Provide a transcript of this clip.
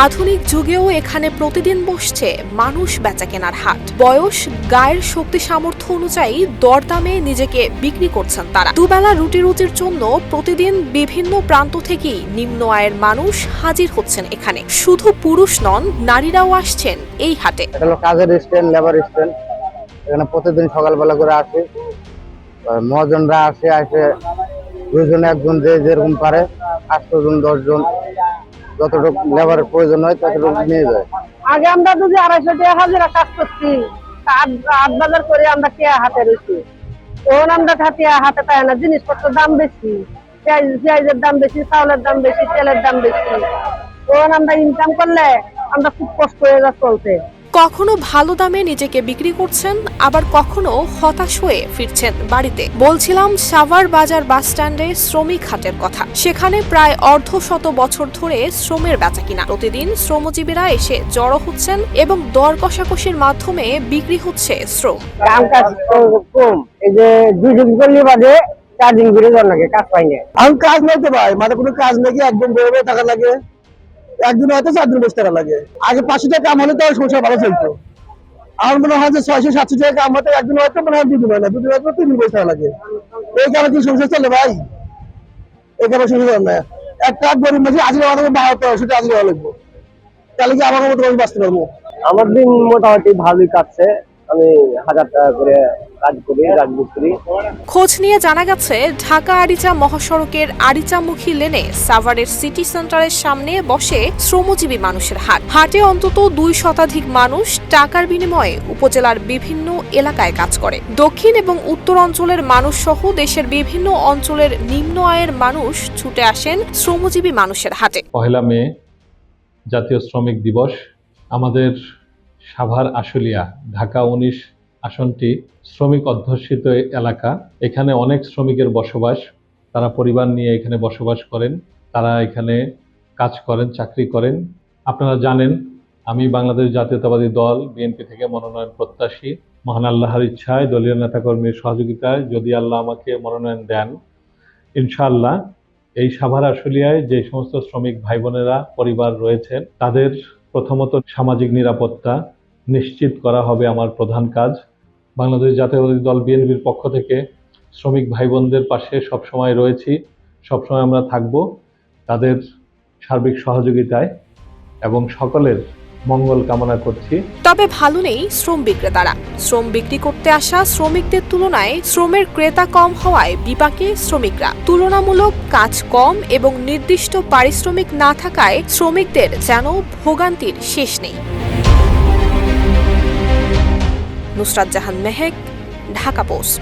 আধুনিক যুগেও এখানে প্রতিদিন বসছে মানুষ বেচাকেনার হাট। বয়স, গায়ের শক্তি সামর্থ্য অনুযায়ী দরদামে নিজেকে বিক্রি করছেন তারা। দুবেলা রুটির জন্য প্রতিদিন বিভিন্ন প্রান্ত থেকেই নিম্ন আয়ের মানুষ হাজির হচ্ছেন এখানে। শুধু পুরুষ নন, নারীরাও আসছেন এই হাটে। কাজের স্ট্যান্ড, লেবার স্ট্যান্ড, এখানে প্রতিদিন সকালবেলা করে আসে, মহাজনরা আসে দুজন একজন যে যেরকম পারে 8 জন 10 জন যতটুকু লেবারের প্রয়োজন হয় ততটুকু নিয়ে যায়। আগে আমরা যদি 250 টাকা হাজিরা কাজ করছি, আট বাজার করে আমরা টিয়া হাতে রয়েছি। তখন আমরা হাতে পাই না, জিনিসপত্রের দাম বেশি, পেঁয়াজের দাম বেশি, চাউলের দাম বেশি, তেলের দাম বেশি। তখন আমরা ইনকাম করলে আমরা খুব কষ্ট হয়ে যা চলতে। কখনো ভালো দামে নিজেকে বিক্রি করছেন, আবার কখনো হতাশ হয়ে ফিরছেন বাড়িতে। বলছিলাম সাভার বাজার বাস স্ট্যান্ডে শ্রমিক হাটের কথা। সেখানে প্রায় অর্ধশত বছর ধরে শ্রমের বেচাকিনা। প্রতিদিন শ্রমজীবীরা এসে জড়ো হচ্ছেন এবং দর কষাকষির মাধ্যমে বিক্রি হচ্ছে শ্রম। কাম কাজ কম, এই যে 2 দিন করলে বাদে 4 দিন ঘুরে যাওয়ার লাগে, কাজ পাই না। আমি কাজ নাই তো ভাই, মানে কোনো কাজ নাকি একদম বেরোবে টাকা লাগে, একদিন হয়তো 4 দিন বসে টাকা লাগে। আগে 500 টাকা কাম হলে তো সংসার ভালো চলতো। আমার মনে হয় যে 600-700 টাকা কাম হতে একদিন হয়তো মনে হয় 2 দিন হয় না, 2 দিন হয়তো 3 দিন বসে টাকা লাগে। এই কারণে কি সংসার চলে ভাই? এই কারণে সংসার চলে না। একটা গরিব মাঝে আজকে আমাদের 1200 আজকে লাগবে, তাহলে কি আমার মতো আমি বাঁচতে পারবো? আমার দিন মোটামুটি ভালোই কাটছে। আমি 1000 টাকা করে কাজ করি, রাজমিস্ত্রি। খোঁজ নিয়ে জানা গেছে, ঢাকা আরিচা মহাসড়কের আরিচামুখী লেনে সাভারের সিটি সেন্টারের সামনে বসে শ্রমজীবী মানুষের হাট। হাটে অন্তত 2 শতাধিক মানুষ টাকার বিনিময়ে উপজেলার বিভিন্ন এলাকায় কাজ করে। দক্ষিণ এবং উত্তর অঞ্চলের মানুষ সহ দেশের বিভিন্ন অঞ্চলের নিম্ন আয়ের মানুষ ছুটে আসেন শ্রমজীবী মানুষের হাটে। 1 মে জাতীয় শ্রমিক দিবস। আমাদের সাভার আশুলিয়া ঢাকা 19 আসনটি শ্রমিক অধ্যুষিত এলাকা। এখানে অনেক শ্রমিকের বসবাস, তারা পরিবার নিয়ে এখানে বসবাস করেন, তারা এখানে কাজ করেন, চাকরি করেন। আপনারা জানেন আমি বাংলাদেশ জাতীয়তাবাদী দল বিএনপি থেকে মনোনয়ন প্রত্যাশী। মহান আল্লাহর ইচ্ছায়, দলীয় নেতাকর্মীর সহযোগিতায় যদি আল্লাহ আমাকে মনোনয়ন দেন, ইনশাআল্লাহ এই সাভার আশুলিয়ায় যে সমস্ত শ্রমিক ভাই বোনেরা পরিবার রয়েছেন তাদের প্রথমত সামাজিক নিরাপত্তা নিশ্চিত করা হবে আমার প্রধান কাজ। বাংলাদেশ জাতীয়তাবাদী দল বিএনপির পক্ষ থেকে শ্রমিক ভাই বোনদের পাশে সবসময় রয়েছি, সবসময় আমরা থাকব তাদের সার্বিক সহযোগিতায় এবং সকলের মঙ্গল কামনা করছি। তবে ভালো নেই শ্রম বিক্রেতারা। শ্রম বিক্রি করতে আসা শ্রমিকদের তুলনায় শ্রমের ক্রেতা কম হওয়ায় বিপাকে শ্রমিকরা। তুলনামূলক কাজ কম এবং নির্দিষ্ট পারিশ্রমিক না থাকায় শ্রমিকদের যেন ভোগান্তির শেষ নেই। নুসরাত জাহান মেহেক, ঢাকা পোস্ট।